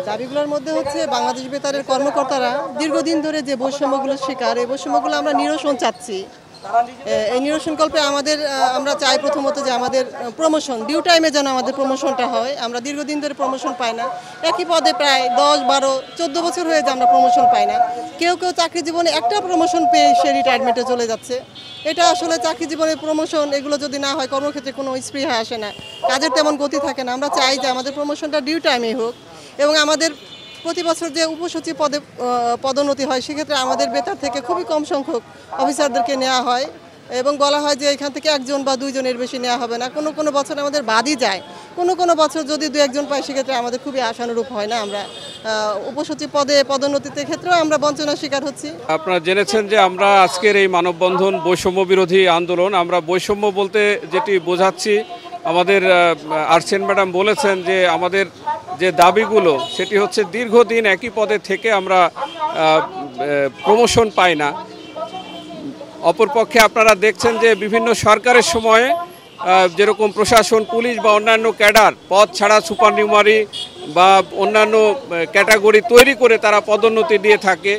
দাবিগুলোর মধ্যে হচ্ছে বাংলাদেশ বেতারের কর্মকর্তারা দীর্ঘদিন ধরে যে বৈষম্যগুলোর শিকার, এই বৈষম্যগুলো আমরা নিরসন চাচ্ছি। এই নিরসনকল্পে আমরা চাই প্রথমত যে আমাদের প্রমোশন ডিউ টাইমে যেন আমাদের প্রমোশনটা হয়। আমরা দীর্ঘদিন ধরে প্রমোশন পাই না, একই পদে প্রায় 10, 12, 14 বছর হয়ে যায় আমরা প্রমোশন পাই না। কেউ কেউ চাকরি জীবনে একটা প্রমোশন পেয়ে সে রিটায়ারমেন্টে চলে যাচ্ছে। এটা আসলে চাকরি জীবনের প্রমোশন এগুলো যদি না হয় কর্মক্ষেত্রে কোনো স্পৃহা আসে না, কাজের তেমন গতি থাকে না। আমরা চাই যে আমাদের প্রমোশনটা ডিউ টাইমে হোক এবং আমাদের প্রতি বছর যে উপসচিব পদে পদোন্নতি হয় সেক্ষেত্রে আমাদের বেতার থেকে খুবই কম সংখ্যক অফিসারদেরকে নেওয়া হয় এবং বলা হয় যে এখান থেকে 1 জন বা 2 জনের বেশি নেওয়া হবে না। কোনো কোনো বছর আমাদের বাদই যায়, কোনো বছর যদি 2-1 জন পাই সেক্ষেত্রে আমাদের খুবই আশানুরূপ হয় না। আমরা উপসচিব পদে পদোন্নতিতে ক্ষেত্রেও আমরা বঞ্চনার শিকার হচ্ছি। আপনারা জেনেছেন যে আমরা আজকের এই মানববন্ধন বৈষম্য বিরোধী আন্দোলন, আমরা বৈষম্য বলতে যেটি বোঝাচ্ছি, আমাদের আর্সেন ম্যাডাম বলেছেন যে আমাদের যে দাবিগুলো সেটি হচ্ছে দীর্ঘদিন একই পদে থেকে আমরা প্রমোশন পাই না। অপরপক্ষে আপনারা দেখছেন যে বিভিন্ন সরকারের সময়ে যেরকম প্রশাসন, পুলিশ বা অন্যান্য ক্যাডার পদ ছাড়া সুপারনিউমারি বা অন্যান্য ক্যাটাগরি তৈরি করে তারা পদোন্নতি দিয়ে থাকে।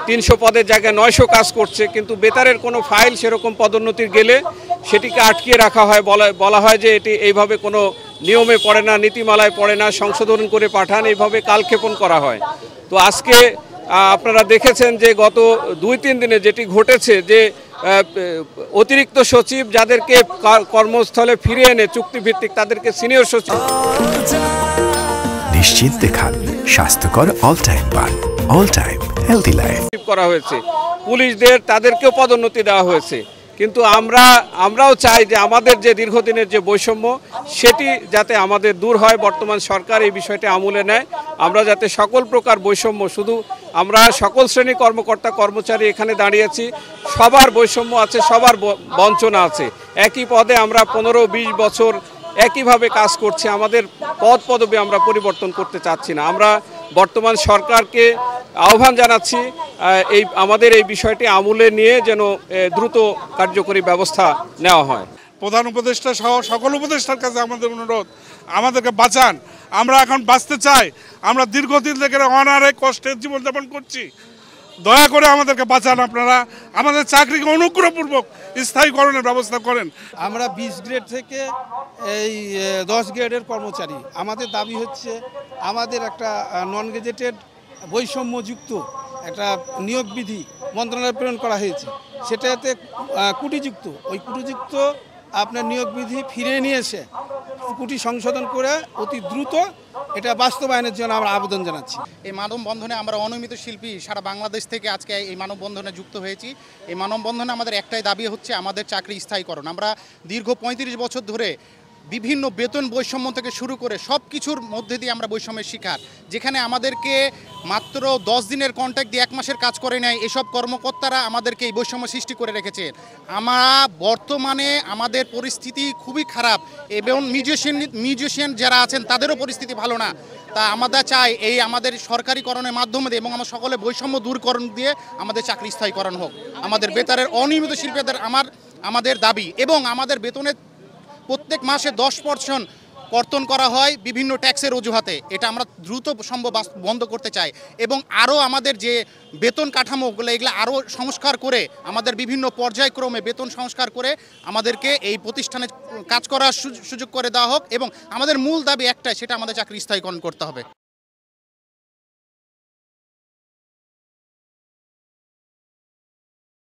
300 পদের জায়গায় 900 কাজ করছে, কিন্তু বেতারের কোনো ফাইল সেরকম পদোন্নতির গেলে সেটিকে আটকিয়ে রাখা হয়, বলা হয় যে এটি এইভাবে কোনো নিয়মে পড়ে না, নীতিমালায় পড়ে না, সংশোধন করে পাঠান, এইভাবে কালক্ষেপণ করা হয়। তো আজকে আপনারা দেখেছেন যে গত 2-3 দিনে যেটি ঘটেছে যে অতিরিক্ত সচিব যাদেরকে কর্মস্থলে ফিরে এনে চুক্তিভিত্তিক তাদেরকে সিনিয়র সচিব নিশ্চিন্তে খান স্বাস্থ্যকর অল টাইম পান, অল টাইম হেলদি লাইফ করা হয়েছে। পুলিশদের তাদেরকেও পদোন্নতি দেওয়া হয়েছে। কিন্তু আমরাও চাই যে আমাদের যে দীর্ঘদিনের যে বৈষম্য সেটি যাতে আমাদের দূর হয়। বর্তমান সরকার এই বিষয়টি আমলে নেয়, আমরা যাতে সকল প্রকার বৈষম্য, শুধু আমরা সকল শ্রেণী কর্মকর্তা কর্মচারী এখানে দাঁড়িয়েছি, সবার বৈষম্য আছে, সবার বঞ্চনা আছে। একই পদে আমরা 15-20 বছর একইভাবে কাজ করছি, আমাদের পদবি আমরা পরিবর্তন করতে চাচ্ছি না। আমরা বর্তমান সরকারকে আহ্বান জানাচ্ছি আমাদের এই বিষয়টি আমলে নিয়ে যেন দ্রুত কার্যকরী ব্যবস্থা নেওয়া হয়। প্রধান উপদেষ্টা সহ সকল উপদেষ্টার কাছে আমাদের অনুরোধ, আমাদেরকে বাঁচান। আমরা এখন বাঁচতে চাই। আমরা দীর্ঘদিন থেকে অনারে কষ্টের জীবনযাপন করছি। দয়া করে আমাদেরকে বাঁচান। আপনারা আমাদের চাকরিকে অনুগ্রহপূর্বক স্থায়ীকরণের ব্যবস্থা করেন। আমরা 20 গ্রেড থেকে এই 10 গ্রেডের কর্মচারী। আমাদের দাবি হচ্ছে আমাদের একটা নন গেজেটেড বৈষম্যযুক্ত একটা নিয়োগ বিধি মন্ত্রণালয়ে প্রেরণ করা হয়েছে, সেটাতে কুটিযুক্ত, ওই কুটিযুক্ত আপনার নিয়োগ বিধি ফিরে নিয়ে এসে কুটি সংশোধন করে অতি দ্রুত এটা বাস্তবায়নের জন্য আমরা আবেদন জানাচ্ছি। এই মানববন্ধনে আমরা অনিয়মিত শিল্পী সারা বাংলাদেশ থেকে আজকে এই মানববন্ধনে যুক্ত হয়েছি। এই মানববন্ধনে আমাদের একটাই দাবি হচ্ছে আমাদের চাকরি স্থায়ীকরণ। আমরা দীর্ঘ 35 বছর ধরে বিভিন্ন বেতন বৈষম্য থেকে শুরু করে সব কিছুর মধ্যে দিয়ে আমরা বৈষম্যের শিকার, যেখানে আমাদেরকে মাত্র 10 দিনের কন্ট্রাক্ট দিয়ে 1 মাসের কাজ করে নেয় এসব কর্মকর্তারা আমাদেরকে এই বৈষম্য সৃষ্টি করে রেখেছে। আমরা বর্তমানে আমাদের পরিস্থিতি খুবই খারাপ এবং মিউজিশিয়ান যারা আছেন তাদেরও পরিস্থিতি ভালো না। তা আমরা চাই এই আমাদের সরকারিকরণের মাধ্যমে এবং আমরা সকলে বৈষম্য দূরকরণ দিয়ে আমাদের চাকরি স্থায়ীকরণ হোক। আমাদের বেতারের অনিয়মিত শিল্পীদের আমাদের দাবি, এবং আমাদের বেতনের প্রত্যেক মাসে 10% কর্তন করা হয় বিভিন্ন ট্যাক্সের অজুহাতে। এটা আমরা দ্রুত সম্ভব বন্ধ করতে চাই এবং আরও আমাদের যে বেতন কাঠামোগুলো এগুলো আরও সংস্কার করে আমাদের বিভিন্ন পর্যায়ক্রমে বেতন সংস্কার করে আমাদেরকে এই প্রতিষ্ঠানে কাজ করার সুযোগ করে দেওয়া হোক। এবং আমাদের মূল দাবি একটাই, সেটা আমাদের চাকরি স্থায়ীকরণ করতে হবে।